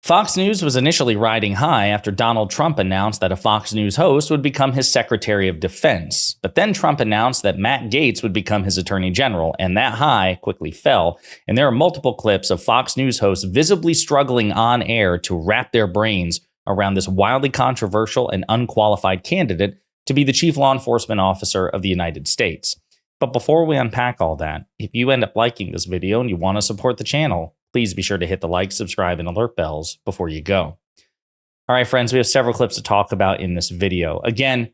Fox News was initially riding high after Donald Trump announced that a Fox News host would become his Secretary of Defense. But then Trump announced that Matt Gaetz would become his Attorney General, and that high quickly fell. And there are multiple clips of Fox News hosts visibly struggling on air to wrap their brains around this wildly controversial and unqualified candidate to be the Chief Law Enforcement Officer of the United States. But before we unpack all that, if you end up liking this video and you want to support the channel, please be sure to hit the like, subscribe, and alert bells before you go. All right, friends, we have several clips to talk about in this video. Again,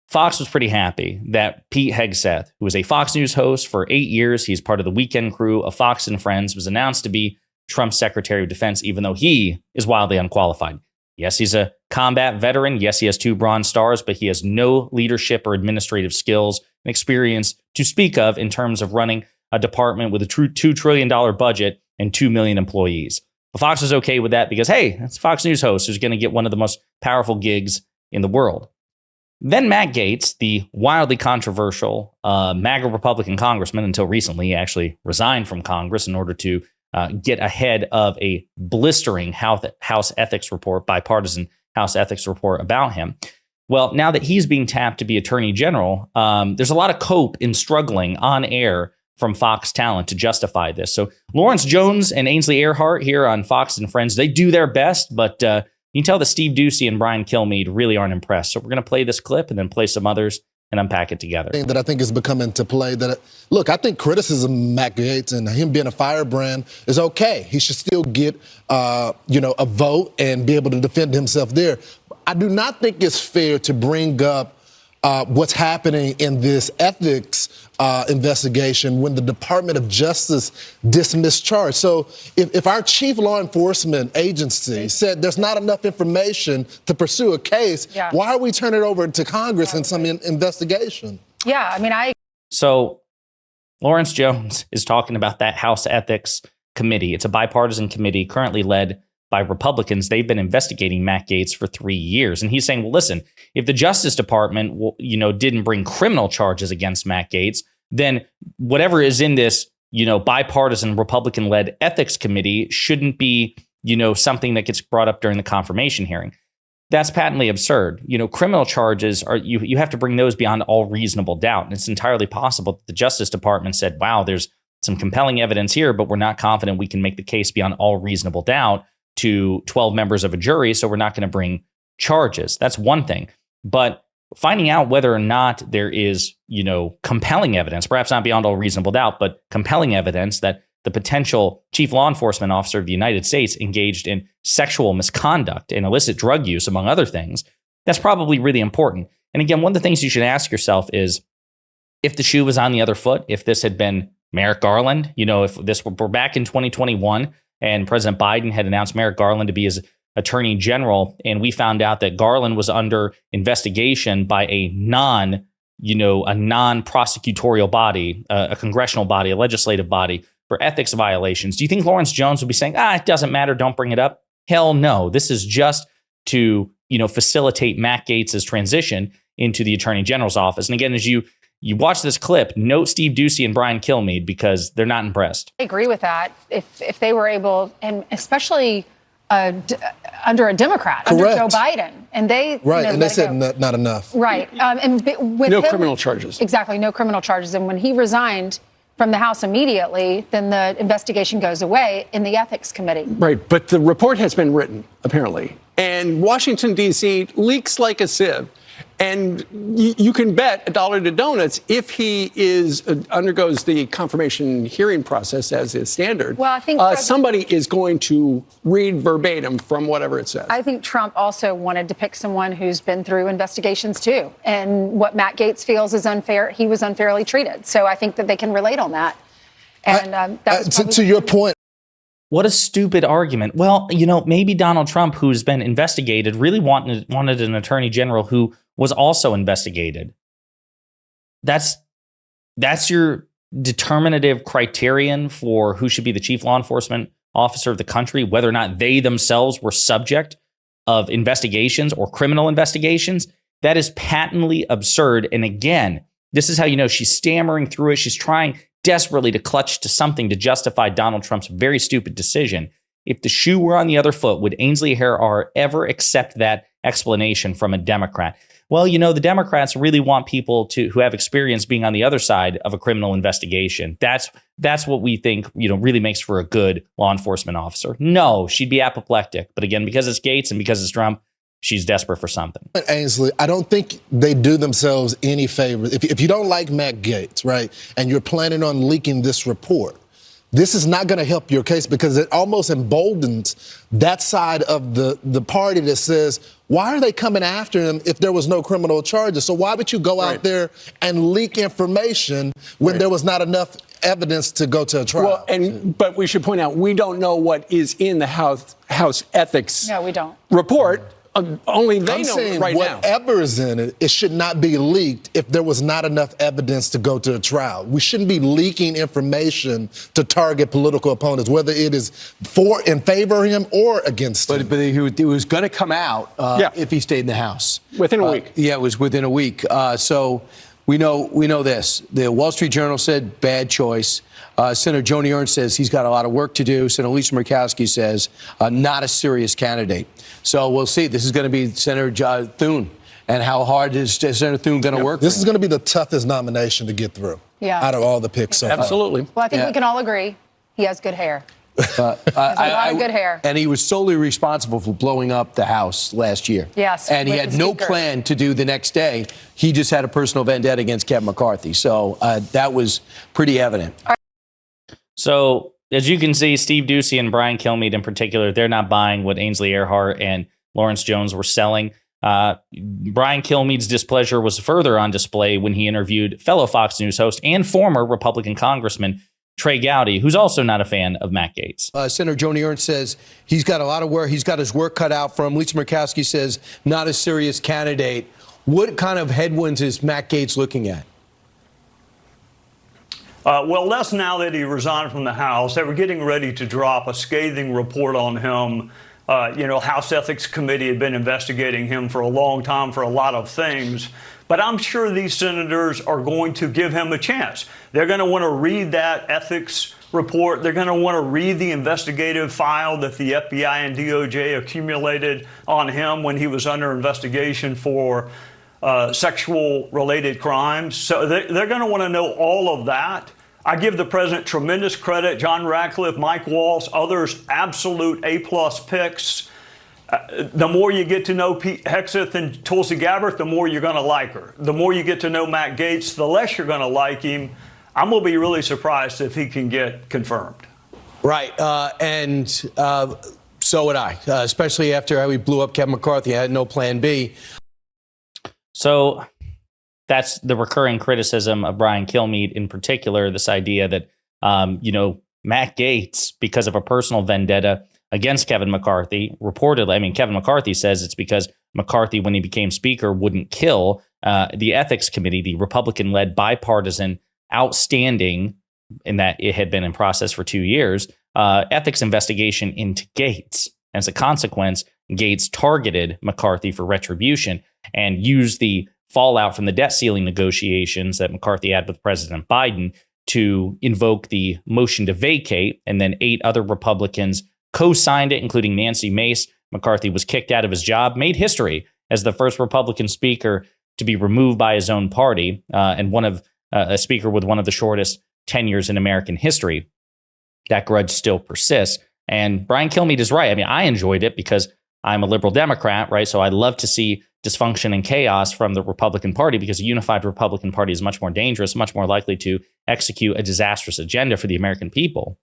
Fox was pretty happy that Pete Hegseth, who was a Fox News host for 8 years, he's part of the weekend crew of Fox and Friends, was announced to be Trump's Secretary of Defense, even though he is wildly unqualified. Yes, he's a combat veteran. Yes, he has 2 Bronze Stars, but he has no leadership or administrative skills and experience to speak of in terms of running a department with a true $2 trillion budget and 2 million employees. But Fox was okay with that because, hey, that's a Fox News host who's going to get one of the most powerful gigs in the world. Then Matt Gaetz, the wildly controversial MAGA Republican congressman, until recently he actually resigned from Congress in order to get ahead of a blistering House ethics report, bipartisan House ethics report about him. Well, now that he's being tapped to be Attorney General, there's a lot of cope in struggling on air from Fox talent to justify this. So Lawrence Jones and Ainsley Earhart here on Fox and Friends, they do their best, but you can tell that Steve Doocy and Brian Kilmeade really aren't impressed. So we're going to play this clip and then play some others and unpack it together. That I think is becoming to play look, I think criticism of Matt Gaetz and him being a firebrand is okay. He should still get, a vote and be able to defend himself there. I do not think it's fair to bring up what's happening in this ethics investigation when the Department of Justice dismissed charge. So if our chief law enforcement agency said there's not enough information to pursue a case, why are we turning it over to Congress in some investigation? Yeah, I mean, So Lawrence Jones is talking about that House Ethics Committee. It's a bipartisan committee currently led by Republicans. They've been investigating Matt Gaetz for 3 years. And he's saying, well, listen, if the Justice Department, didn't bring criminal charges against Matt Gaetz, then whatever is in this, bipartisan Republican-led ethics committee shouldn't be, something that gets brought up during the confirmation hearing. That's patently absurd. Criminal charges are, you have to bring those beyond all reasonable doubt. And it's entirely possible that the Justice Department said, wow, there's some compelling evidence here, but we're not confident we can make the case beyond all reasonable doubt to 12 members of a jury, so we're not going to bring charges. That's one thing. But finding out whether or not there is, compelling evidence, perhaps not beyond all reasonable doubt, but compelling evidence that the potential chief law enforcement officer of the United States engaged in sexual misconduct and illicit drug use, among other things, that's probably really important. And again, one of the things you should ask yourself is, if the shoe was on the other foot, if this had been Merrick Garland, if this were back in 2021, and President Biden had announced Merrick Garland to be his attorney general, and we found out that Garland was under investigation by a non-prosecutorial body, a congressional body, a legislative body for ethics violations. Do you think Lawrence Jones would be saying, it doesn't matter, don't bring it up? Hell no. This is just to, facilitate Matt Gaetz's transition into the attorney general's office. And again, as you watch this clip, note Steve Doocy and Brian Kilmeade because they're not impressed. I agree with that. If they were able, and especially under a Democrat, Correct. under Joe Biden, and they and they said not enough. Right, and with no him, criminal charges. Exactly, no criminal charges. And when he resigned from the House immediately, then the investigation goes away in the ethics committee. Right, but the report has been written apparently, and Washington D.C. leaks like a sieve. And you can bet $1 to donuts if he undergoes the confirmation hearing process as is standard. Well, I think somebody is going to read verbatim from whatever it says. I think Trump also wanted to pick someone who's been through investigations too. And what Matt Gaetz feels is unfair. He was unfairly treated. So I think that they can relate on that. And to your point. What a stupid argument. Well, maybe Donald Trump, who's been investigated, really wanted an attorney general who was also investigated. That's your determinative criterion for who should be the chief law enforcement officer of the country, whether or not they themselves were subject of investigations or criminal investigations. That is patently absurd. And again, this is how you know she's stammering through it. She's trying desperately to clutch to something to justify Donald Trump's very stupid decision. if the shoe were on the other foot, would Ainsley Earhart ever accept that explanation from a Democrat? Well, the Democrats really want people who have experience being on the other side of a criminal investigation. That's what we think, really makes for a good law enforcement officer. No, she'd be apoplectic. But again, because it's Gaetz and because it's Trump, she's desperate for something. Ainsley, I don't think they do themselves any favor. If you don't like Matt Gaetz, right, and you're planning on leaking this report, this is not going to help your case because it almost emboldens that side of the party that says, why are they coming after him if there was no criminal charges? So why would you go out there and leak information when there was not enough evidence to go to a trial? Well, but we should point out, we don't know what is in the House Ethics report. Only they know saying right now. Whatever is in it, it should not be leaked if there was not enough evidence to go to a trial. We shouldn't be leaking information to target political opponents, whether it is in favor of him or against him. But it was going to come out if he stayed in the House. Within a week. Yeah, it was within a week. So we know this. The Wall Street Journal said bad choice. Senator Joni Ernst says he's got a lot of work to do. Senator Lisa Murkowski says not a serious candidate. So we'll see. This is going to be Senator Thune. And how hard is Senator Thune going to work? This is going to be the toughest nomination to get through out of all the picks so far. Absolutely. Well, I think we can all agree he has good hair. He has a lot of good hair. And he was solely responsible for blowing up the House last year. Yes. And he had no plan to do the next day. He just had a personal vendetta against Kevin McCarthy. So that was pretty evident. So, as you can see, Steve Doocy and Brian Kilmeade in particular, they're not buying what Ainsley Earhart and Lawrence Jones were selling. Brian Kilmeade's displeasure was further on display when he interviewed fellow Fox News host and former Republican Congressman Trey Gowdy, who's also not a fan of Matt Gaetz. Senator Joni Ernst says he's got a lot of work. He's got his work cut out for him. Lisa Murkowski says not a serious candidate. What kind of headwinds is Matt Gaetz looking at? Well, less now that he resigned from the House. They were getting ready to drop a scathing report on him. House Ethics Committee had been investigating him for a long time for a lot of things. But I'm sure these senators are going to give him a chance. They're going to want to read that ethics report. They're going to want to read the investigative file that the FBI and DOJ accumulated on him when he was under investigation for sexual-related crimes. So they're going to want to know all of that. I give the president tremendous credit. John Ratcliffe, Mike Waltz, others, absolute A-plus picks. The more you get to know Pete Hegseth and Tulsi Gabbard, the more you're going to like her. The more you get to know Matt Gaetz, the less you're going to like him. I'm going to be really surprised if he can get confirmed. Right. And so would I, especially after how we blew up Kevin McCarthy. I had no plan B. So that's the recurring criticism of Brian Kilmeade in particular, this idea that, Matt Gaetz, because of a personal vendetta against Kevin McCarthy, reportedly, Kevin McCarthy says it's because McCarthy, when he became speaker, wouldn't kill the ethics committee, the Republican-led bipartisan, outstanding, in that it had been in process for 2 years, ethics investigation into Gaetz. As a consequence, Gaetz targeted McCarthy for retribution and used the fallout from the debt ceiling negotiations that McCarthy had with President Biden to invoke the motion to vacate, and then 8 other Republicans co-signed it, including Nancy Mace. McCarthy was kicked out of his job, made history as the first Republican speaker to be removed by his own party, and one of a speaker with one of the shortest tenures in American history. That grudge still persists. And Brian Kilmeade is right. I enjoyed it because I'm a liberal Democrat, right? So I love to see dysfunction and chaos from the Republican Party, because a unified Republican Party is much more dangerous, much more likely to execute a disastrous agenda for the American people.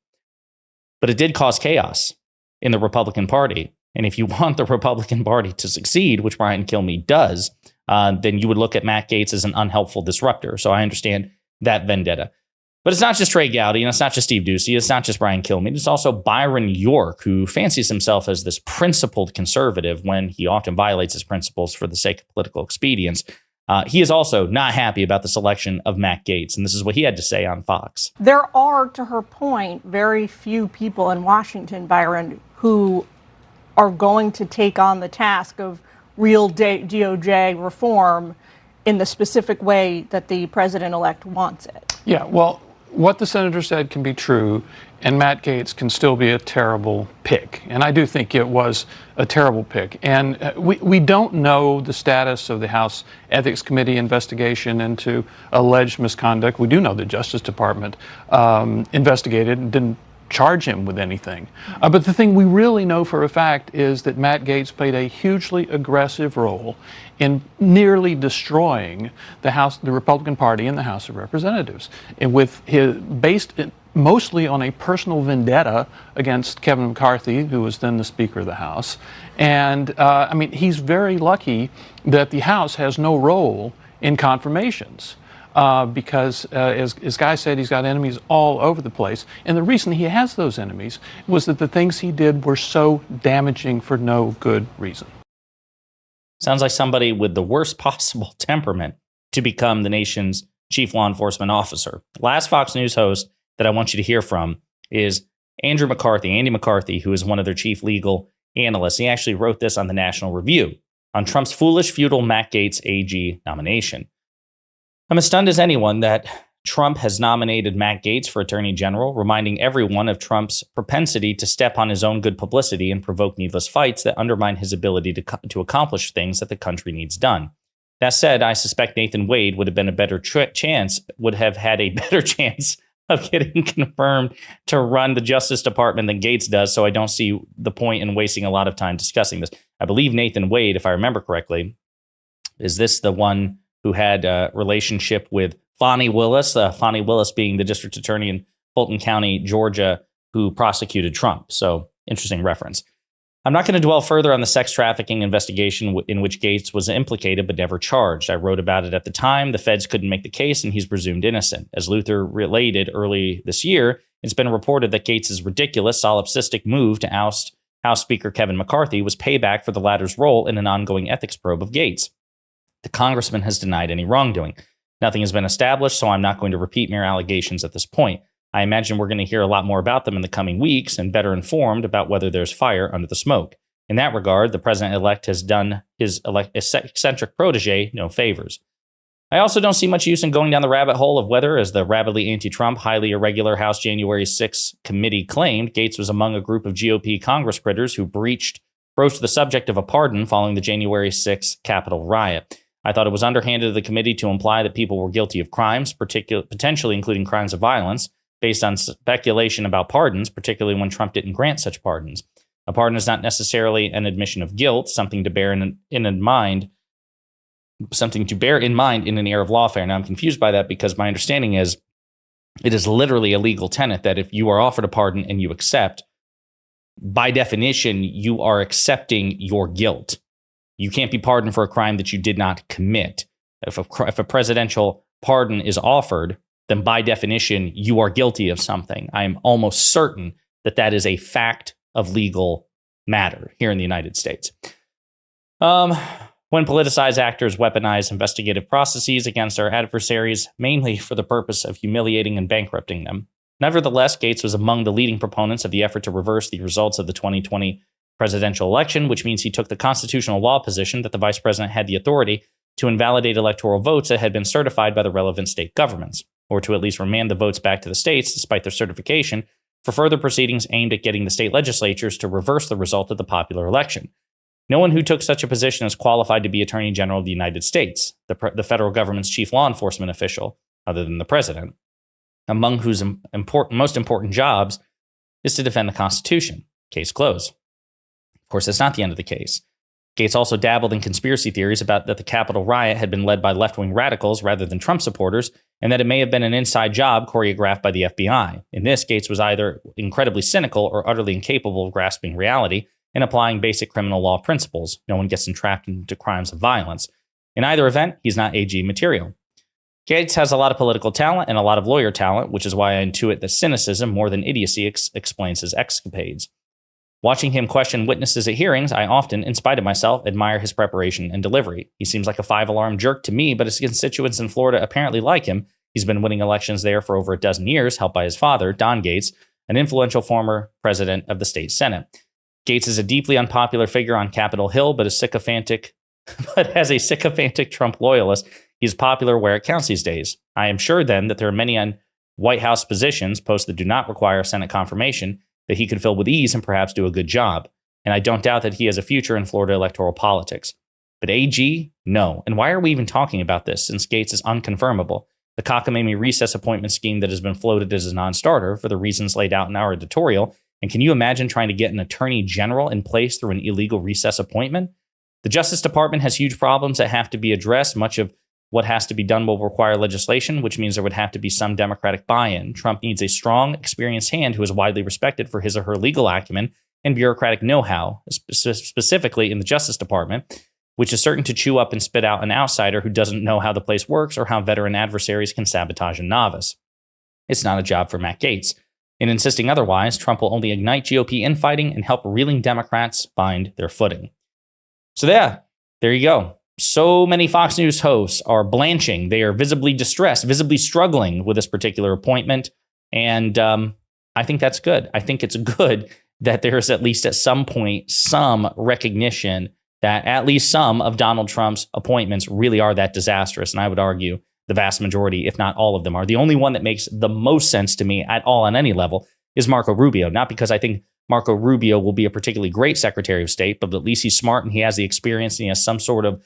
But it did cause chaos in the Republican Party. And if you want the Republican Party to succeed, which Brian Kilmeade does, then you would look at Matt Gaetz as an unhelpful disruptor. So I understand that vendetta. But it's not just Trey Gowdy, and it's not just Steve Doocy, it's not just Brian Kilmeade, it's also Byron York, who fancies himself as this principled conservative when he often violates his principles for the sake of political expedience. He is also not happy about the selection of Matt Gaetz, and this is what he had to say on Fox. There are, to her point, very few people in Washington, Byron, who are going to take on the task of real DOJ reform in the specific way that the president-elect wants it. Yeah, well, what the senator said can be true, and Matt Gaetz can still be a terrible pick. And I do think it was a terrible pick. And we don't know the status of the House Ethics Committee investigation into alleged misconduct. We do know the Justice Department investigated and didn't charge him with anything. But the thing we really know for a fact is that Matt Gaetz played a hugely aggressive role in nearly destroying the Republican Party in the House of Representatives, and based mostly on a personal vendetta against Kevin McCarthy, who was then the Speaker of the House. And I mean, he's very lucky that the House has no role in confirmations. Because, as Guy said, he's got enemies all over the place. And the reason he has those enemies was that the things he did were so damaging for no good reason. Sounds like somebody with the worst possible temperament to become the nation's chief law enforcement officer. Last Fox News host that I want you to hear from is Andy McCarthy, who is one of their chief legal analysts. He actually wrote this on the National Review on Trump's foolish, futile Matt Gaetz AG nomination. I'm as stunned as anyone that Trump has nominated Matt Gaetz for Attorney General, reminding everyone of Trump's propensity to step on his own good publicity and provoke needless fights that undermine his ability to accomplish things that the country needs done. That said, I suspect Nathan Wade would have had a better chance of getting confirmed to run the Justice Department than Gaetz does, so I don't see the point in wasting a lot of time discussing this. I believe Nathan Wade, if I remember correctly, is this the one who had a relationship with Fani Willis being the district attorney in Fulton County, Georgia, who prosecuted Trump. So interesting reference. I'm not going to dwell further on the sex trafficking investigation in which Gaetz was implicated but never charged. I wrote about it at the time. The feds couldn't make the case, and he's presumed innocent. As Luther related early this year, it's been reported that Gaetz's ridiculous, solipsistic move to oust House Speaker Kevin McCarthy was payback for the latter's role in an ongoing ethics probe of Gaetz. The congressman has denied any wrongdoing. Nothing has been established, so I'm not going to repeat mere allegations at this point. I imagine we're going to hear a lot more about them in the coming weeks and better informed about whether there's fire under the smoke. In that regard, the president-elect has done his eccentric protege no favors. I also don't see much use in going down the rabbit hole of whether, as the rabidly anti-Trump, highly irregular House January 6 committee claimed, Gaetz was among a group of GOP Congress critters who broached the subject of a pardon following the January 6 Capitol riot. I thought it was underhanded of the committee to imply that people were guilty of crimes, potentially including crimes of violence, based on speculation about pardons, particularly when Trump didn't grant such pardons. A pardon is not necessarily an admission of guilt, something to bear in mind in an era of lawfare. Now, I'm confused by that because my understanding is it is literally a legal tenet that if you are offered a pardon and you accept, by definition, you are accepting your guilt. You can't be pardoned for a crime that you did not commit. If a presidential pardon is offered, then by definition, you are guilty of something. I am almost certain that that is a fact of legal matter here in the United States. When politicized actors weaponize investigative processes against our adversaries, mainly for the purpose of humiliating and bankrupting them. Nevertheless, Gaetz was among the leading proponents of the effort to reverse the results of the 2020 presidential election, which means he took the constitutional law position that the vice president had the authority to invalidate electoral votes that had been certified by the relevant state governments, or to at least remand the votes back to the states despite their certification for further proceedings aimed at getting the state legislatures to reverse the result of the popular election. No one who took such a position is qualified to be Attorney General of the United States, the federal government's chief law enforcement official, other than the president, among whose most important jobs is to defend the Constitution. Case closed. Of course, that's not the end of the case. Gaetz also dabbled in conspiracy theories about that the Capitol riot had been led by left-wing radicals rather than Trump supporters, and that it may have been an inside job choreographed by the FBI. In this, Gaetz was either incredibly cynical or utterly incapable of grasping reality and applying basic criminal law principles. No one gets entrapped into crimes of violence. In either event, he's not AG material. Gaetz has a lot of political talent and a lot of lawyer talent, which is why I intuit that cynicism more than idiocy explains his escapades. Watching him question witnesses at hearings, I often, in spite of myself, admire his preparation and delivery. He seems like a five-alarm jerk to me, but his constituents in Florida apparently like him. He's been winning elections there for over a dozen years, helped by his father, Don Gaetz, an influential former president of the state Senate. Gaetz is a deeply unpopular figure on Capitol Hill, but as a sycophantic Trump loyalist, he's popular where it counts these days. I am sure then that there are many White House positions, posts that do not require Senate confirmation, that he could fill with ease and perhaps do a good job. And I don't doubt that he has a future in Florida electoral politics. But AG, no. And why are we even talking about this since Gaetz is unconfirmable? The cockamamie recess appointment scheme that has been floated as a non-starter for the reasons laid out in our editorial. And can you imagine trying to get an attorney general in place through an illegal recess appointment? The Justice Department has huge problems that have to be addressed. Much of what has to be done will require legislation, which means there would have to be some Democratic buy-in. Trump needs a strong, experienced hand who is widely respected for his or her legal acumen and bureaucratic know-how, specifically in the Justice Department, which is certain to chew up and spit out an outsider who doesn't know how the place works or how veteran adversaries can sabotage a novice. It's not a job for Matt Gaetz. In insisting otherwise, Trump will only ignite GOP infighting and help reeling Democrats find their footing. So there you go. So many Fox News hosts are blanching. They are visibly distressed, visibly struggling with this particular appointment. And I think that's good. I think it's good that there's at least at some point some recognition that at least some of Donald Trump's appointments really are that disastrous. And I would argue the vast majority, if not all of them, are. The only one that makes the most sense to me at all on any level is Marco Rubio. Not because I think Marco Rubio will be a particularly great Secretary of State, but at least he's smart and he has the experience and he has some sort of,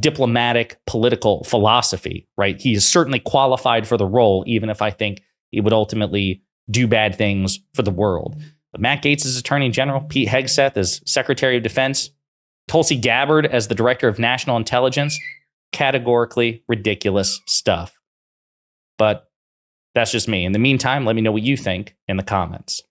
diplomatic political philosophy, right? He is certainly qualified for the role, even if I think he would ultimately do bad things for the world. But Matt Gaetz as Attorney General, Pete Hegseth as Secretary of Defense, Tulsi Gabbard as the Director of National Intelligence, categorically ridiculous stuff. But that's just me. In the meantime, let me know what you think in the comments.